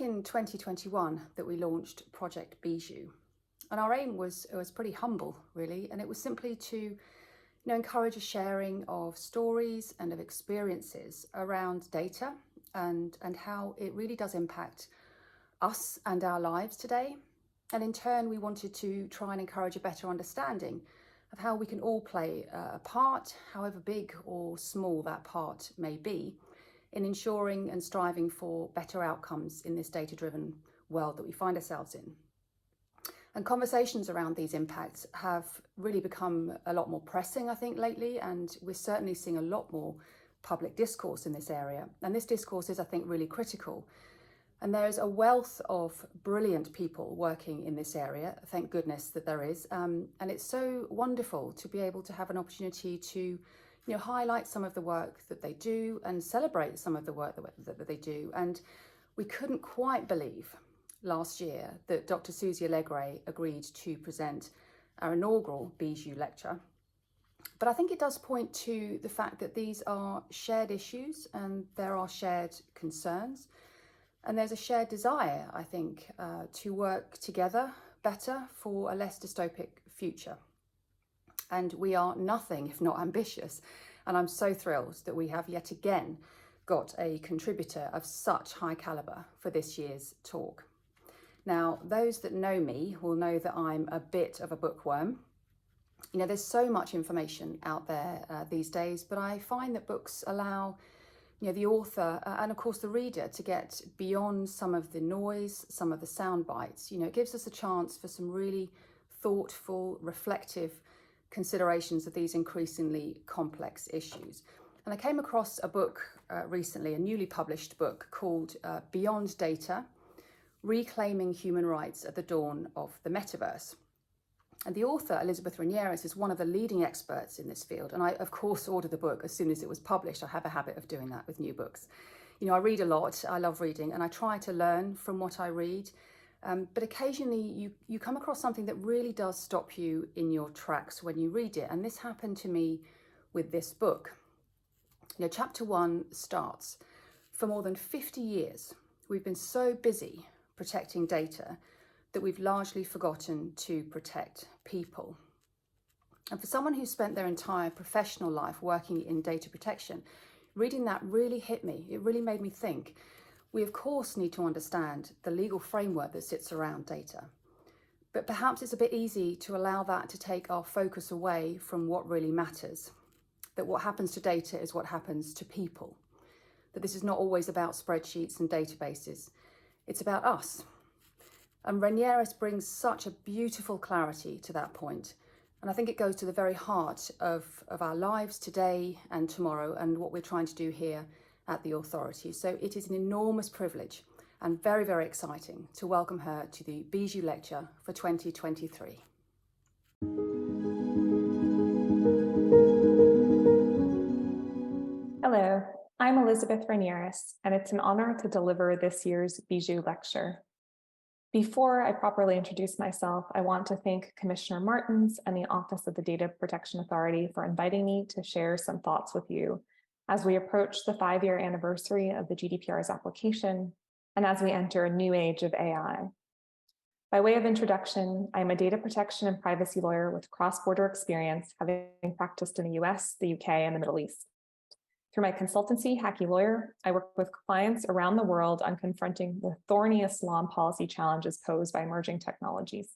in 2021 that we launched Project Bijou. And our aim was pretty humble, really, and it was simply to encourage a sharing of stories and of experiences around data and how it really does impact us and our lives today. And in turn, we wanted to try and encourage a better understanding of how we can all play a part, however big or small that part may be, in ensuring and striving for better outcomes in this data-driven world that we find ourselves in. And conversations around these impacts have really become a lot more pressing, I think, lately, and we're certainly seeing a lot more public discourse in this area. And this discourse is, I think, really critical. And there's a wealth of brilliant people working in this area, thank goodness that there is. And it's so wonderful to be able to have an opportunity to highlight some of the work that they do and celebrate some of the work that they do. And we couldn't quite believe last year that Dr. Susie Allegre agreed to present our inaugural Bijou lecture. But I think it does point to the fact that these are shared issues and there are shared concerns. And there's a shared desire, I think, to work together better for a less dystopic future. And we are nothing if not ambitious. And I'm so thrilled that we have yet again got a contributor of such high caliber for this year's talk. Now, those that know me will know that I'm a bit of a bookworm. There's so much information out there these days, but I find that books allow the author and of course the reader to get beyond some of the noise, some of the sound bites. It gives us a chance for some really thoughtful, reflective considerations of these increasingly complex issues. And I came across a book recently, a newly published book called Beyond Data, Reclaiming Human Rights at the Dawn of the Metaverse. And the author, Elizabeth Renieris, is one of the leading experts in this field. And I, of course, ordered the book as soon as it was published. I have a habit of doing that with new books. I read a lot, I love reading, and I try to learn from what I read. But occasionally you come across something that really does stop you in your tracks when you read it. And this happened to me with this book. Chapter 1 starts, for more than 50 years, we've been so busy protecting data that we've largely forgotten to protect people. And for someone who spent their entire professional life working in data protection, reading that really hit me. It really made me think. We of course need to understand the legal framework that sits around data, but perhaps it's a bit easy to allow that to take our focus away from what really matters, that what happens to data is what happens to people, that this is not always about spreadsheets and databases. It's about us. And Renieris brings such a beautiful clarity to that point. And I think it goes to the very heart of our lives today and tomorrow and what we're trying to do here at the authority. So it is an enormous privilege and very, very exciting to welcome her to the Bijou Lecture for 2023. Hello, I'm Elizabeth Renieris, and it's an honor to deliver this year's Bijou Lecture. Before I properly introduce myself, I want to thank Commissioner Martins and the Office of the Data Protection Authority for inviting me to share some thoughts with you as we approach the 5-year anniversary of the GDPR's application and as we enter a new age of AI. By way of introduction, I'm a data protection and privacy lawyer with cross-border experience, having practiced in the US, the UK, and the Middle East. Through my consultancy, Hacky Lawyer, I work with clients around the world on confronting the thorniest law and policy challenges posed by emerging technologies.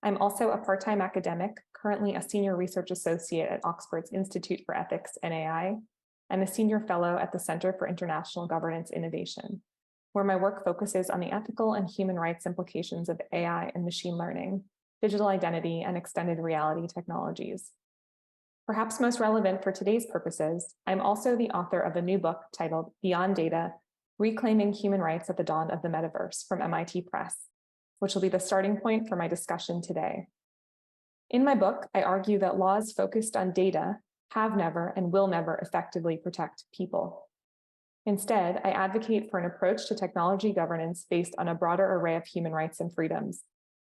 I'm also a part-time academic, currently a senior research associate at Oxford's Institute for Ethics and AI, and a senior fellow at the Center for International Governance Innovation, where my work focuses on the ethical and human rights implications of AI and machine learning, digital identity, and extended reality technologies. Perhaps most relevant for today's purposes, I'm also the author of a new book titled Beyond Data, Reclaiming Human Rights at the Dawn of the Metaverse from MIT Press, which will be the starting point for my discussion today. In my book, I argue that laws focused on data have never and will never effectively protect people. Instead, I advocate for an approach to technology governance based on a broader array of human rights and freedoms,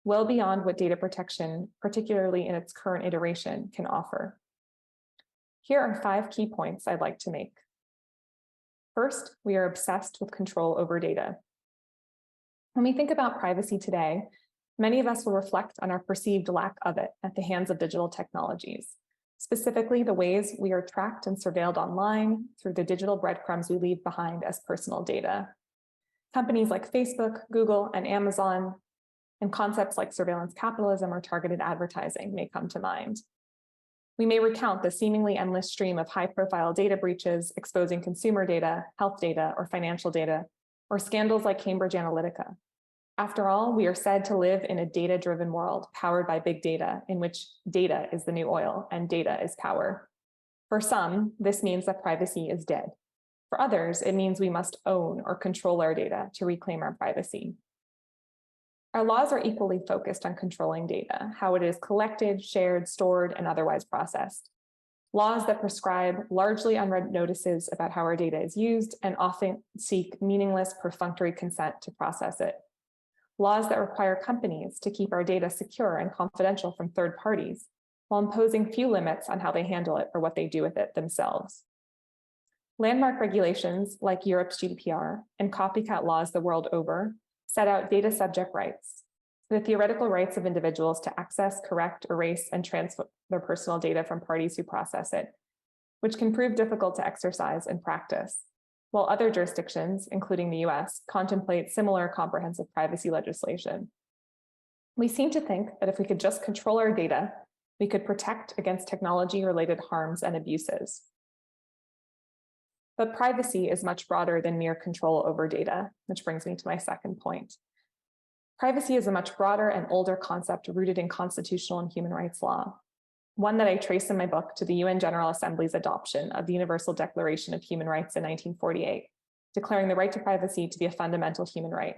well beyond what data protection, particularly in its current iteration, can offer. Here are 5 key points I'd like to make. First, we are obsessed with control over data. When we think about privacy today, many of us will reflect on our perceived lack of it at the hands of digital technologies, specifically the ways we are tracked and surveilled online through the digital breadcrumbs we leave behind as personal data. Companies like Facebook, Google, and Amazon, and concepts like surveillance capitalism or targeted advertising may come to mind. We may recount the seemingly endless stream of high-profile data breaches exposing consumer data, health data, or financial data, or scandals like Cambridge Analytica. After all, we are said to live in a data-driven world powered by big data, in which data is the new oil and data is power. For some, this means that privacy is dead. For others, it means we must own or control our data to reclaim our privacy. Our laws are equally focused on controlling data, how it is collected, shared, stored, and otherwise processed. Laws that prescribe largely unread notices about how our data is used and often seek meaningless, perfunctory consent to process it. Laws that require companies to keep our data secure and confidential from third parties, while imposing few limits on how they handle it or what they do with it themselves. Landmark regulations like Europe's GDPR and copycat laws the world over set out data subject rights, the theoretical rights of individuals to access, correct, erase, and transfer their personal data from parties who process it, which can prove difficult to exercise in practice, while other jurisdictions, including the US, contemplate similar comprehensive privacy legislation. We seem to think that if we could just control our data, we could protect against technology-related harms and abuses. But privacy is much broader than mere control over data, which brings me to my second point. Privacy is a much broader and older concept rooted in constitutional and human rights law, one that I trace in my book to the UN General Assembly's adoption of the Universal Declaration of Human Rights in 1948, declaring the right to privacy to be a fundamental human right.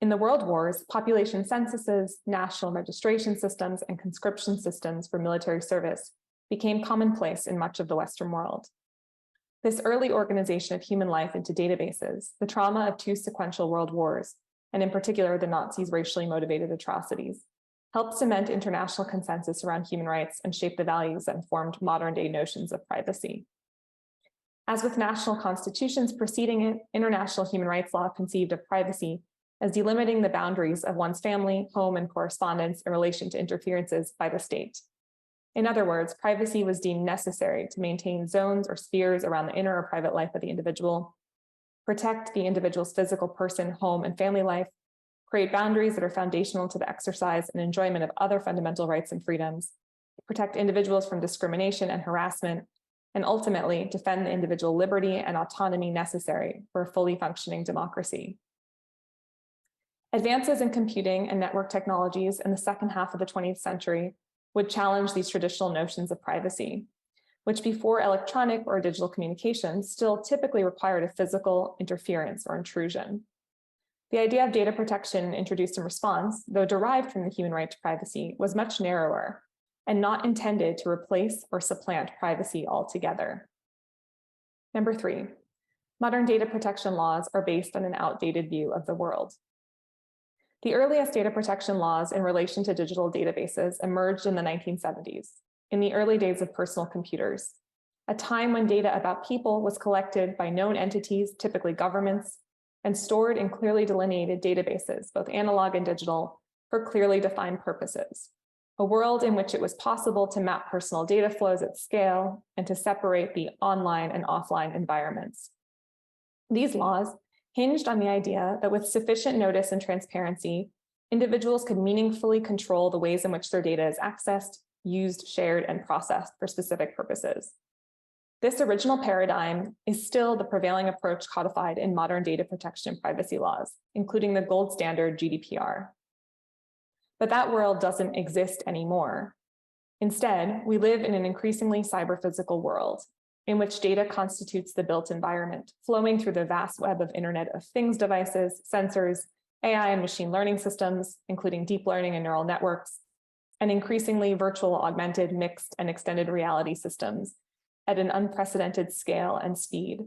In the world wars, population censuses, national registration systems, and conscription systems for military service became commonplace in much of the Western world. This early organization of human life into databases, the trauma of two sequential world wars, and in particular the Nazis' racially motivated atrocities, helped cement international consensus around human rights and shape the values that informed modern-day notions of privacy. As with national constitutions preceding it, international human rights law conceived of privacy as delimiting the boundaries of one's family, home, and correspondence in relation to interferences by the state. In other words, privacy was deemed necessary to maintain zones or spheres around the inner or private life of the individual, protect the individual's physical person, home, and family life, create boundaries that are foundational to the exercise and enjoyment of other fundamental rights and freedoms, protect individuals from discrimination and harassment, and ultimately defend the individual liberty and autonomy necessary for a fully functioning democracy. Advances in computing and network technologies in the second half of the 20th century would challenge these traditional notions of privacy, which before electronic or digital communication still typically required a physical interference or intrusion. The idea of data protection introduced in response, though derived from the human right to privacy, was much narrower and not intended to replace or supplant privacy altogether. Number 3, modern data protection laws are based on an outdated view of the world. The earliest data protection laws in relation to digital databases emerged in the 1970s, in the early days of personal computers, a time when data about people was collected by known entities, typically governments, and stored in clearly delineated databases, both analog and digital, for clearly defined purposes. A world in which it was possible to map personal data flows at scale and to separate the online and offline environments. These laws hinged on the idea that with sufficient notice and transparency, individuals could meaningfully control the ways in which their data is accessed, used, shared, and processed for specific purposes. This original paradigm is still the prevailing approach codified in modern data protection and privacy laws, including the gold standard GDPR. But that world doesn't exist anymore. Instead, we live in an increasingly cyber-physical world in which data constitutes the built environment, flowing through the vast web of Internet of Things devices, sensors, AI and machine learning systems, including deep learning and neural networks, and increasingly virtual, augmented, mixed, and extended reality systems at an unprecedented scale and speed.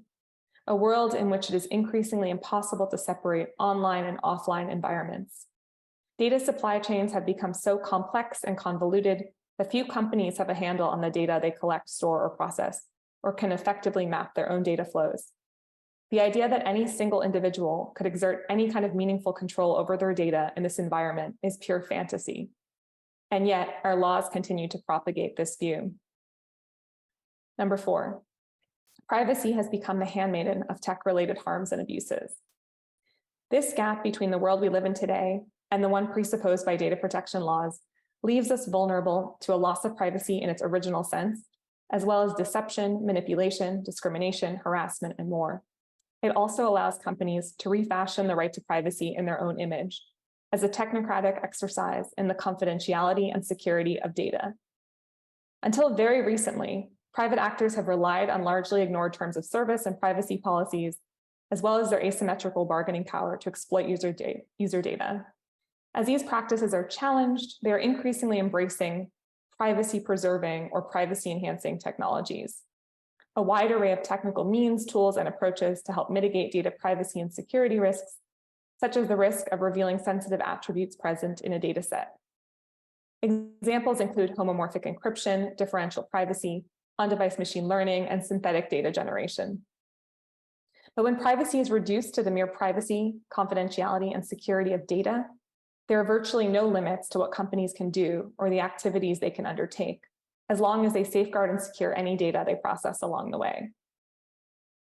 A world in which it is increasingly impossible to separate online and offline environments. Data supply chains have become so complex and convoluted that few companies have a handle on the data they collect, store, or process, or can effectively map their own data flows. The idea that any single individual could exert any kind of meaningful control over their data in this environment is pure fantasy. And yet, our laws continue to propagate this view. Number 4, privacy has become the handmaiden of tech-related harms and abuses. This gap between the world we live in today and the one presupposed by data protection laws leaves us vulnerable to a loss of privacy in its original sense, as well as deception, manipulation, discrimination, harassment, and more. It also allows companies to refashion the right to privacy in their own image as a technocratic exercise in the confidentiality and security of data. Until very recently, private actors have relied on largely ignored terms of service and privacy policies, as well as their asymmetrical bargaining power to exploit user data. As these practices are challenged, they are increasingly embracing privacy-preserving or privacy-enhancing technologies. A wide array of technical means, tools, and approaches to help mitigate data privacy and security risks, such as the risk of revealing sensitive attributes present in a data set. Examples include homomorphic encryption, differential privacy, on-device machine learning, and synthetic data generation. But when privacy is reduced to the mere privacy, confidentiality, and security of data, there are virtually no limits to what companies can do or the activities they can undertake, as long as they safeguard and secure any data they process along the way.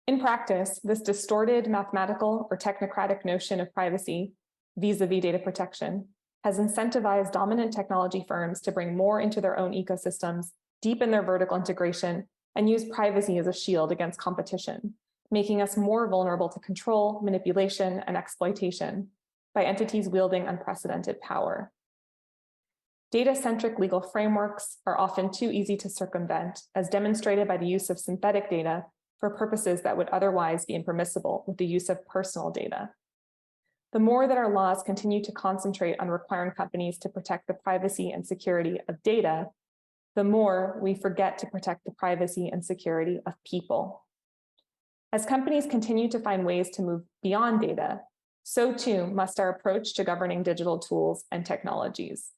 In practice, this distorted mathematical or technocratic notion of privacy vis-a-vis data protection has incentivized dominant technology firms to bring more into their own ecosystems, deepen their vertical integration, and use privacy as a shield against competition, making us more vulnerable to control, manipulation, and exploitation by entities wielding unprecedented power. Data-centric legal frameworks are often too easy to circumvent, as demonstrated by the use of synthetic data for purposes that would otherwise be impermissible with the use of personal data. The more that our laws continue to concentrate on requiring companies to protect the privacy and security of data, the more we forget to protect the privacy and security of people. As companies continue to find ways to move beyond data, so too must our approach to governing digital tools and technologies.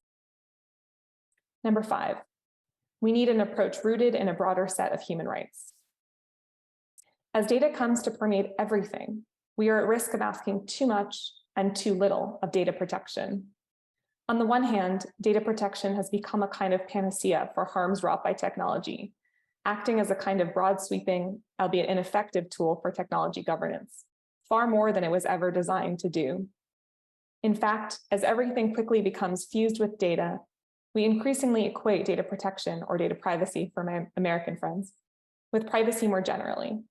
Number 5, we need an approach rooted in a broader set of human rights. As data comes to permeate everything, we are at risk of asking too much and too little of data protection. On the one hand, data protection has become a kind of panacea for harms wrought by technology, acting as a kind of broad sweeping, albeit ineffective tool for technology governance, far more than it was ever designed to do. In fact, as everything quickly becomes fused with data, we increasingly equate data protection or data privacy for my American friends with privacy more generally.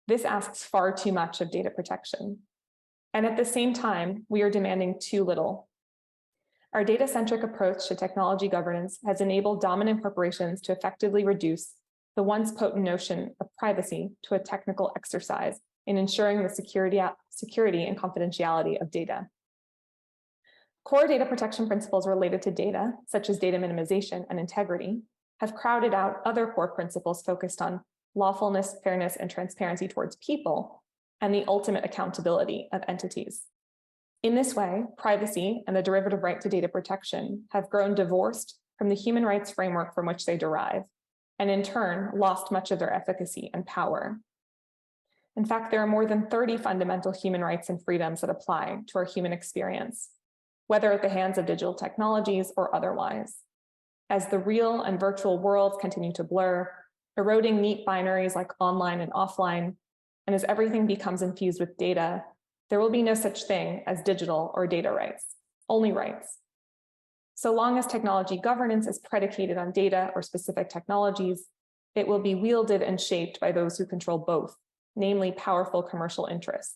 This asks far too much of data protection. And at the same time, we are demanding too little. Our data-centric approach to technology governance has enabled dominant corporations to effectively reduce the once potent notion of privacy to a technical exercise in ensuring the security and confidentiality of data. Core data protection principles related to data, such as data minimization and integrity, have crowded out other core principles focused on lawfulness, fairness, and transparency towards people, and the ultimate accountability of entities. In this way, privacy and the derivative right to data protection have grown divorced from the human rights framework from which they derive, and in turn, lost much of their efficacy and power. In fact, there are more than 30 fundamental human rights and freedoms that apply to our human experience, whether at the hands of digital technologies or otherwise. As the real and virtual worlds continue to blur, eroding neat binaries like online and offline, and as everything becomes infused with data, there will be no such thing as digital or data rights, only rights. So long as technology governance is predicated on data or specific technologies, it will be wielded and shaped by those who control both, namely powerful commercial interests.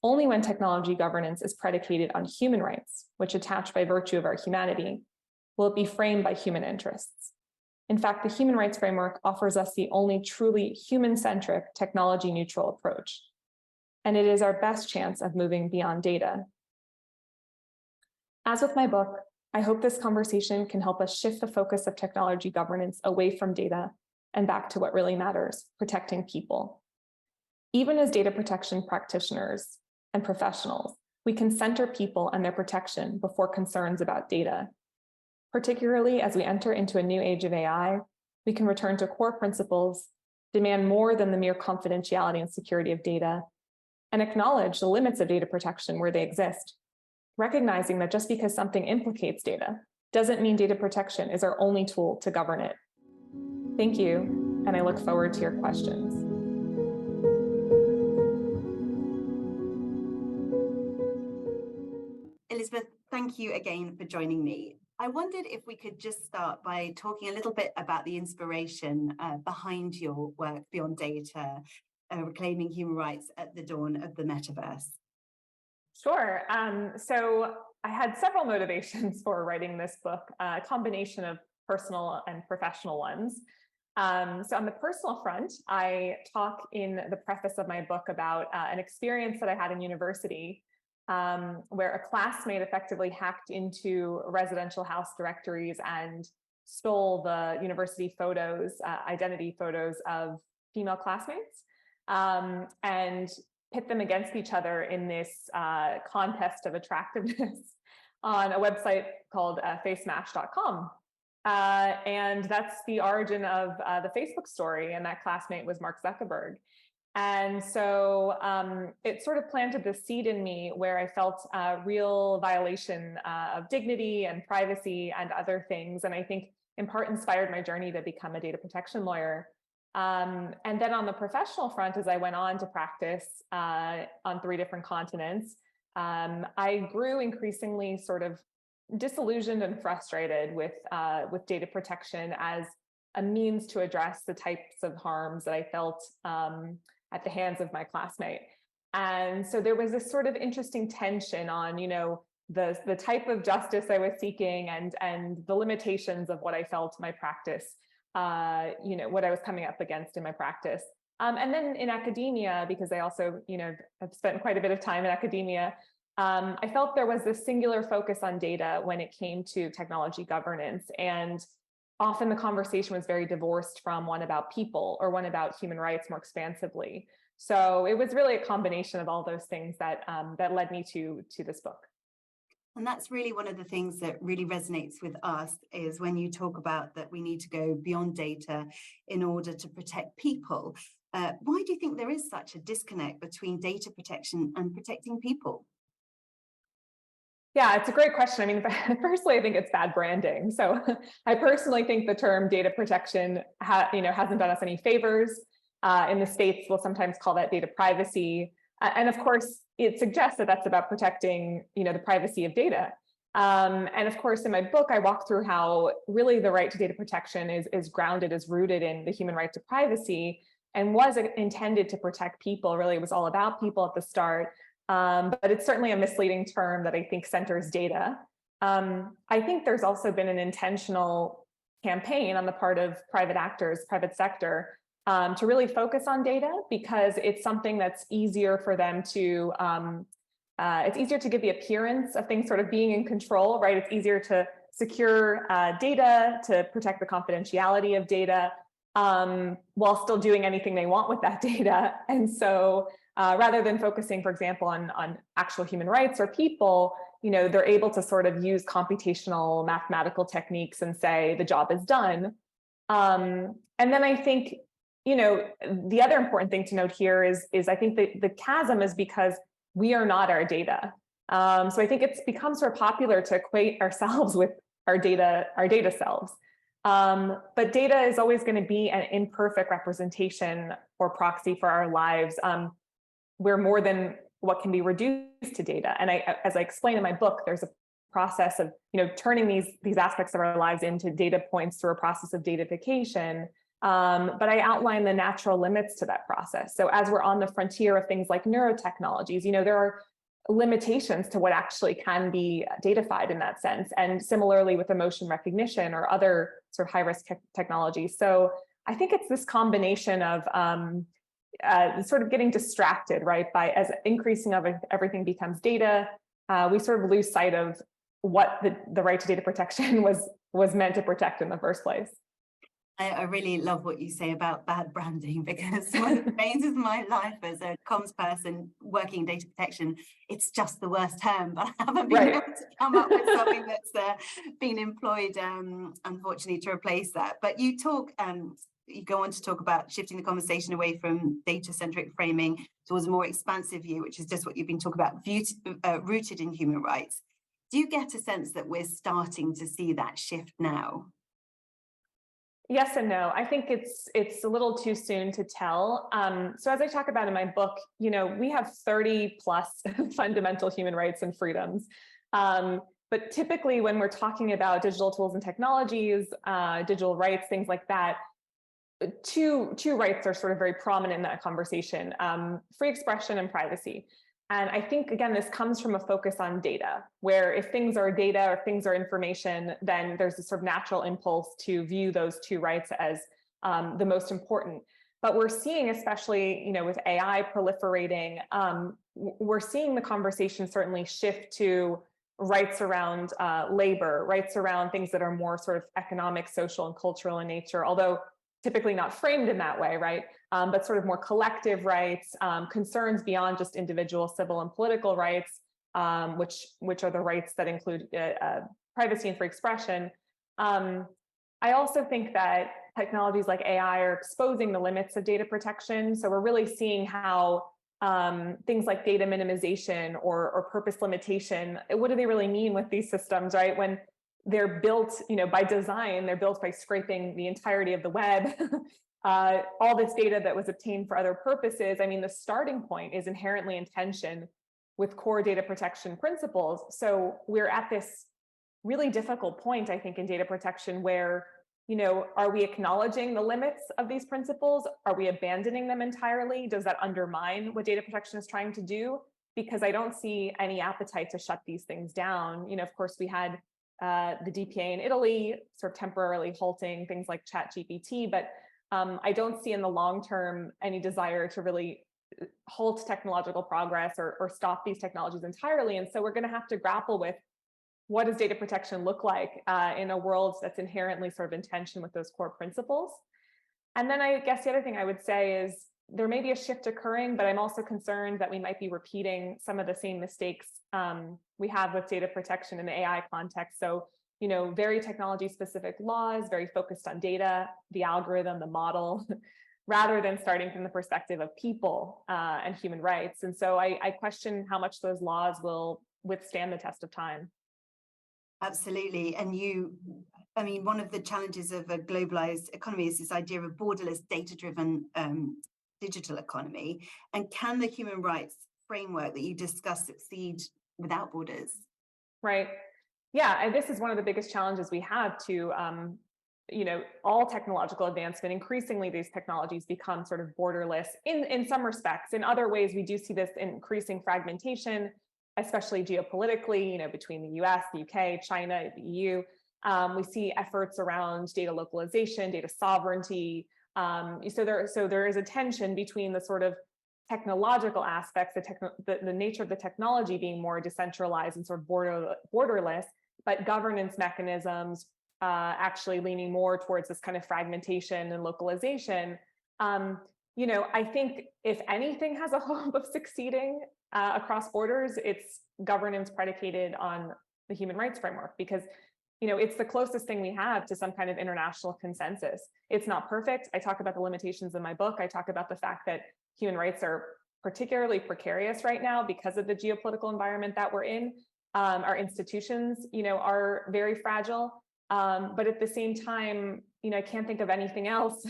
Only when technology governance is predicated on human rights, which attach by virtue of our humanity, will it be framed by human interests. In fact, the human rights framework offers us the only truly human-centric, technology-neutral approach, and it is our best chance of moving beyond data. As with my book, I hope this conversation can help us shift the focus of technology governance away from data and back to what really matters, protecting people. Even as data protection practitioners and professionals, we can center people and their protection before concerns about data. Particularly as we enter into a new age of AI, we can return to core principles demand more than the mere confidentiality and security of data, and acknowledge the limits of data protection where they exist, recognizing that just because something implicates data doesn't mean data protection is our only tool to govern it. Thank you, and I look forward to your questions. Elizabeth, thank you again for joining me. I wondered if we could just start by talking a little bit about the inspiration behind your work Beyond Data, Reclaiming Human Rights at the Dawn of the Metaverse. Sure. So I had several motivations for writing this book, a combination of personal and professional ones. So on the personal front, I talk in the preface of my book about an experience that I had in university where a classmate effectively hacked into residential house directories and stole the university photos, identity photos of female classmates, and pit them against each other in this contest of attractiveness on a website called facemash.com. And that's the origin of the Facebook story, and that classmate was Mark Zuckerberg. And so it sort of planted the seed in me where I felt a real violation of dignity and privacy and other things. And I think in part inspired my journey to become a data protection lawyer. And then on the professional front, as I went on to practice on 3 different continents, I grew increasingly sort of disillusioned and frustrated with data protection as a means to address the types of harms that I felt at the hands of my classmate. And so there was this sort of interesting tension on, the type of justice I was seeking and the limitations of what I felt my practice, what I was coming up against in my practice. And then in academia, because I also, have spent quite a bit of time in academia, I felt there was this singular focus on data when it came to technology governance. And often the conversation was very divorced from one about people or one about human rights more expansively. So it was really a combination of all those things that led me to this book. And that's really one of the things that really resonates with us is when you talk about that we need to go beyond data in order to protect people. Why do you think there is such a disconnect between data protection and protecting people? Yeah, it's a great question. I mean, personally, I think it's bad branding. So I personally think the term data protection hasn't done us any favors. In the States, we'll sometimes call that data privacy. And of course, it suggests that that's about protecting, the privacy of data. And of course, in my book, I walk through how really the right to data protection is grounded, is rooted in the human right to privacy and was intended to protect people. Really, it was all about people at the start. But it's certainly a misleading term that I think centers data. I think there's also been an intentional campaign on the part of private actors, private sector, to really focus on data because it's something that's easier for them to, it's easier to give the appearance of things sort of being in control, right? It's easier to secure data, to protect the confidentiality of data, while still doing anything they want with that data. And so rather than focusing, for example, on actual human rights or people, they're able to sort of use computational mathematical techniques and say the job is done. And then I think, the other important thing to note here is I think that the chasm is because we are not our data. So I think it's become sort of popular to equate ourselves with our data selves. But data is always going to be an imperfect representation or proxy for our lives. We're more than what can be reduced to data. And as I explain in my book, there's a process of, turning these aspects of our lives into data points through a process of datafication. But I outline the natural limits to that process. So as we're on the frontier of things like neurotechnologies, there are limitations to what actually can be datafied in that sense. And similarly with emotion recognition or other sort of high-risk technologies. So I think it's this combination of sort of getting distracted, right? As increasing of everything becomes data, we sort of lose sight of what the right to data protection was meant to protect in the first place. I really love what you say about bad branding because one of the pains of my life as a comms person working in data protection, it's just the worst term, but I haven't been able to come up with something that's been employed, unfortunately, to replace that. But you talk you go on to talk about shifting the conversation away from data-centric framing towards a more expansive view, which is just what you've been talking about, rooted in human rights. Do you get a sense that we're starting to see that shift now? Yes and no. I think it's a little too soon to tell. So as I talk about in my book, we have 30 plus fundamental human rights and freedoms. But typically when we're talking about digital tools and technologies, digital rights, things like that, two rights are sort of very prominent in that conversation, free expression and privacy. And I think, again, this comes from a focus on data, where if things are data or things are information, then there's a sort of natural impulse to view those two rights as the most important. But we're seeing, especially with AI proliferating, we're seeing the conversation certainly shift to rights around labor, rights around things that are more sort of economic, social, and cultural in nature, although typically not framed in that way, right? But sort of more collective rights, concerns beyond just individual civil and political rights, which are the rights that include privacy and free expression. I also think that technologies like AI are exposing the limits of data protection. So we're really seeing how things like data minimization or purpose limitation, what do they really mean with these systems, right? When they're built, by design, they're built by scraping the entirety of the web. All this data that was obtained for other purposes. I mean, the starting point is inherently in tension with core data protection principles. So we're at this really difficult point, I think, in data protection where, are we acknowledging the limits of these principles? Are we abandoning them entirely? Does that undermine what data protection is trying to do? Because I don't see any appetite to shut these things down. Of course, we had the DPA in Italy sort of temporarily halting things like ChatGPT, but I don't see in the long term any desire to really halt technological progress or stop these technologies entirely. And so we're going to have to grapple with, what does data protection look like in a world that's inherently sort of in tension with those core principles? And then I guess the other thing I would say is there may be a shift occurring, but I'm also concerned that we might be repeating some of the same mistakes we have with data protection in the AI context. So, very technology specific laws, very focused on data, the algorithm, the model, rather than starting from the perspective of people and human rights. And so I question how much those laws will withstand the test of time. Absolutely. And one of the challenges of a globalized economy is this idea of a borderless, data-driven digital economy. And can the human rights framework that you discuss succeed without borders? Right. Yeah. And this is one of the biggest challenges we have to, all technological advancement. Increasingly, these technologies become sort of borderless in some respects. In other ways, we do see this increasing fragmentation, especially geopolitically, between the US, the UK, China, the EU. We see efforts around data localization, data sovereignty. So there is a tension between the sort of technological aspects, the nature of the technology being more decentralized and sort of borderless, but governance mechanisms actually leaning more towards this kind of fragmentation and localization. I think if anything has a hope of succeeding across borders, it's governance predicated on the human rights framework, because it's the closest thing we have to some kind of international consensus. It's not perfect. I talk about the limitations in my book. I talk about the fact that human rights are particularly precarious right now because of the geopolitical environment that we're in. Our institutions, are very fragile. But at the same time, I can't think of anything else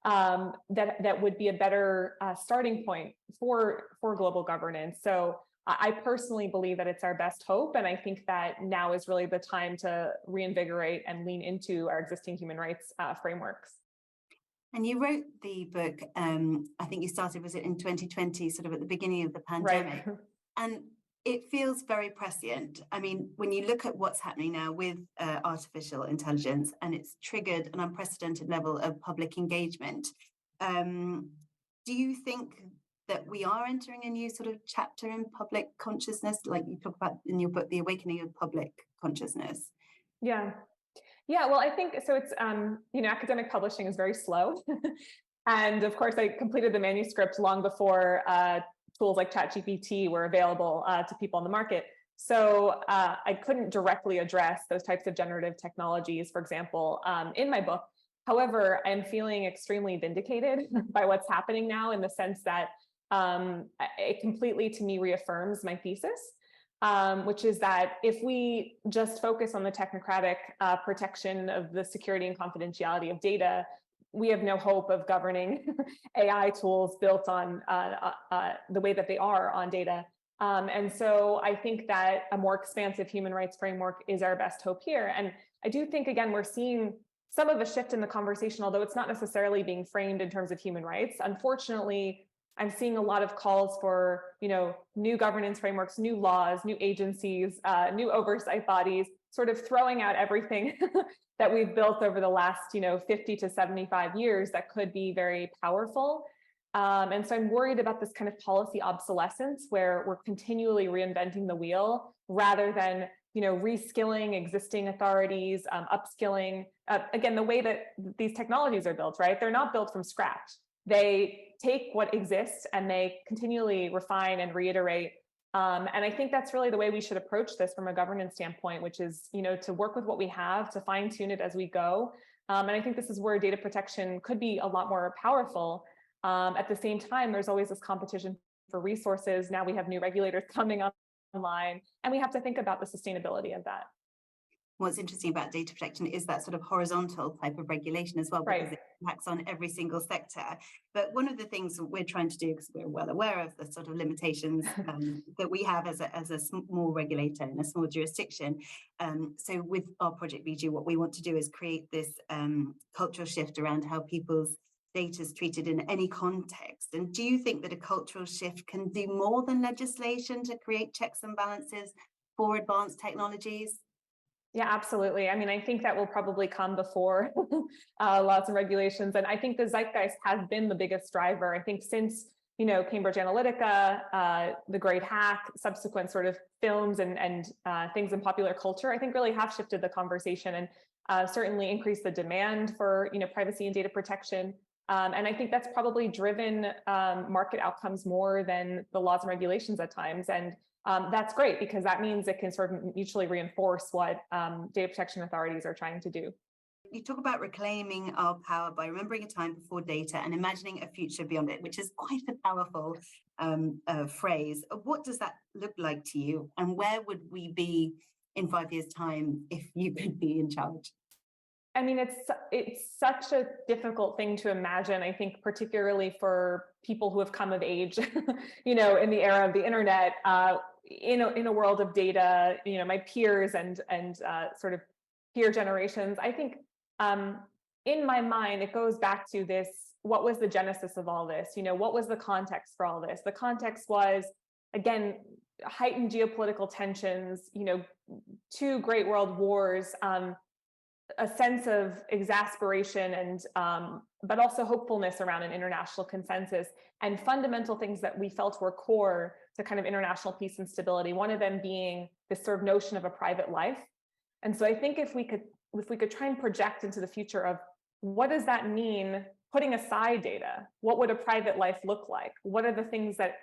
that would be a better starting point for global governance. So I personally believe that it's our best hope. And I think that now is really the time to reinvigorate and lean into our existing human rights frameworks. And you wrote the book, I think you started, was it in 2020, sort of at the beginning of the pandemic? Right. And it feels very prescient. When you look at what's happening now with artificial intelligence, and it's triggered an unprecedented level of public engagement, do you think that we are entering a new sort of chapter in public consciousness, like you talk about in your book, The Awakening of Public Consciousness? Yeah. Well, I think so. It's, academic publishing is very slow. And of course, I completed the manuscript long before tools like ChatGPT were available to people on the market. So I couldn't directly address those types of generative technologies, for example, in my book. However, I'm feeling extremely vindicated by what's happening now, in the sense that it completely, to me, reaffirms my thesis, which is that if we just focus on the technocratic protection of the security and confidentiality of data, we have no hope of governing AI tools built on the way that they are on data. And so I think that a more expansive human rights framework is our best hope here. And I do think, again, we're seeing some of a shift in the conversation, although it's not necessarily being framed in terms of human rights. Unfortunately, I'm seeing a lot of calls for, new governance frameworks, new laws, new agencies, new oversight bodies, sort of throwing out everything that we've built over the last, 50 to 75 years that could be very powerful. And so I'm worried about this kind of policy obsolescence, where we're continually reinventing the wheel rather than reskilling existing authorities, upskilling. Again, the way that these technologies are built, right? They're not built from scratch. They take what exists and they continually refine and reiterate. And I think that's really the way we should approach this from a governance standpoint, which is, to work with what we have, to fine tune it as we go. And I think this is where data protection could be a lot more powerful. At the same time, there's always this competition for resources. Now we have new regulators coming online, and we have to think about the sustainability of that. What's interesting about data protection is that sort of horizontal type of regulation as well, because it impacts on every single sector. But one of the things that we're trying to do, because we're well aware of the sort of limitations that we have as a small regulator in a small jurisdiction. So with our project Bijou, what we want to do is create this cultural shift around how people's data is treated in any context. And do you think that a cultural shift can do more than legislation to create checks and balances for advanced technologies? Yeah, absolutely. I mean, I think that will probably come before lots of regulations. And I think the zeitgeist has been the biggest driver. I think since, Cambridge Analytica, the Great Hack, subsequent sort of films and things in popular culture, I think really have shifted the conversation and certainly increased the demand for, privacy and data protection. And I think that's probably driven market outcomes more than the laws and regulations at times. And that's great, because that means it can sort of mutually reinforce what data protection authorities are trying to do. You talk about reclaiming our power by remembering a time before data and imagining a future beyond it, which is quite a powerful phrase. What does that look like to you? And where would we be in 5 years' time if you could be in charge? I mean, it's such a difficult thing to imagine, I think, particularly for people who have come of age, in the era of the internet, in a world of data, my peers and sort of peer generations. I think in my mind, it goes back to this: what was the genesis of all this? What was the context for all this? The context was, again, heightened geopolitical tensions, two great world wars, a sense of exasperation and but also hopefulness around an international consensus, and fundamental things that we felt were core to kind of international peace and stability, one of them being this sort of notion of a private life. And so I think if we could try and project into the future of what does that mean, putting aside data, what would a private life look like? What are the things that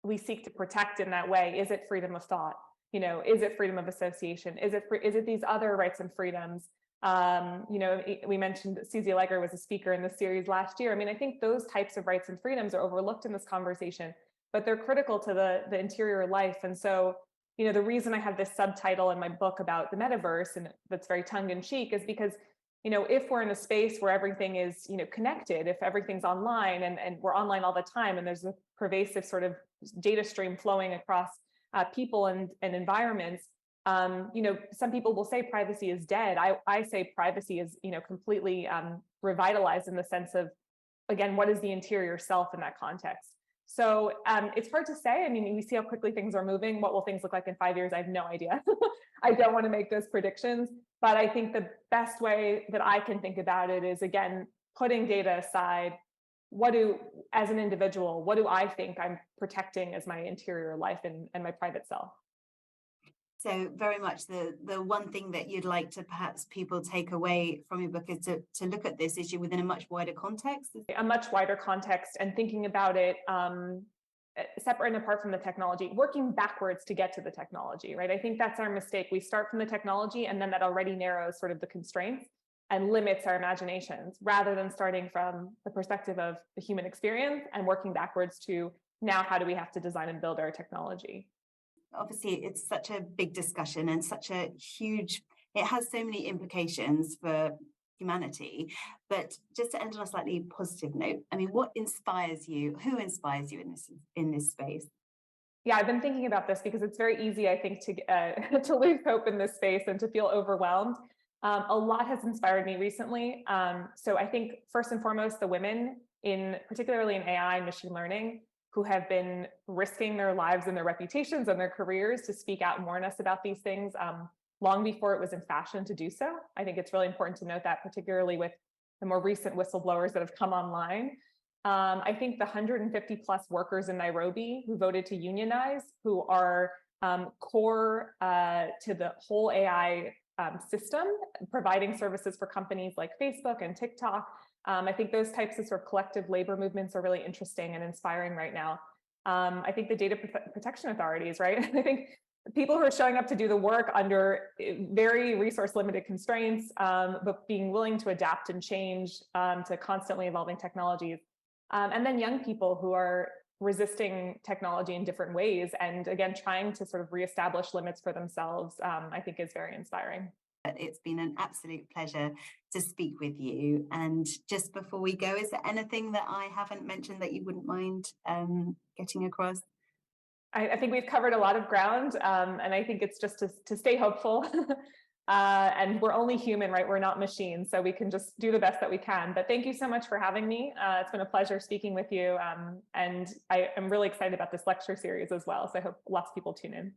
we seek to protect in that way? Is it freedom of thought? Is it freedom of association? Is it these other rights and freedoms? We mentioned Susie Allegro was a speaker in the series last year. I mean, I think those types of rights and freedoms are overlooked in this conversation, but they're critical to the interior life. And so, the reason I have this subtitle in my book about the metaverse, and that's very tongue-in-cheek, is because, if we're in a space where everything is, connected, if everything's online and we're online all the time, and there's a pervasive sort of data stream flowing across people and environments, some people will say privacy is dead. I say privacy is, completely revitalized in the sense of, again, what is the interior self in that context? So it's hard to say. I mean, we see how quickly things are moving. What will things look like in 5 years? I have no idea. I don't want to make those predictions, but I think the best way that I can think about it is, again, putting data aside. As an individual, what do I think I'm protecting as my interior life and my private self? So very much the one thing that you'd like to perhaps people take away from your book is to look at this issue within a much wider context. A much wider context, and thinking about it separate and apart from the technology, working backwards to get to the technology, right? I think that's our mistake. We start from the technology, and then that already narrows sort of the constraints. and limits our imaginations, rather than starting from the perspective of the human experience and working backwards to now how do we have to design and build our technology. Obviously, it's such a big discussion and such a huge, it has so many implications for humanity. But just to end on a slightly positive note, I mean, what inspires you? Who inspires you in this space? Yeah, I've been thinking about this because it's very easy, I think, to to lose hope in this space and to feel overwhelmed. A lot has inspired me recently. So I think first and foremost, the women particularly in AI and machine learning, who have been risking their lives and their reputations and their careers to speak out and warn us about these things long before it was in fashion to do so. I think it's really important to note that, particularly with the more recent whistleblowers that have come online. I think the 150 plus workers in Nairobi who voted to unionize, who are core to the whole AI system, providing services for companies like Facebook and TikTok. I think those types of sort of collective labor movements are really interesting and inspiring right now. I think the data protection authorities, right? I think people who are showing up to do the work under very resource limited constraints, but being willing to adapt and change to constantly evolving technologies. And then young people who are resisting technology in different ways and again, trying to sort of reestablish limits for themselves, I think is very inspiring. It's been an absolute pleasure to speak with you. And just before we go, is there anything that I haven't mentioned that you wouldn't mind getting across? I think we've covered a lot of ground, and I think it's just to stay hopeful. And we're only human, right? We're not machines, so we can just do the best that we can. But thank you so much for having me. It's been a pleasure speaking with you, and I am really excited about this lecture series as well. So I hope lots of people tune in.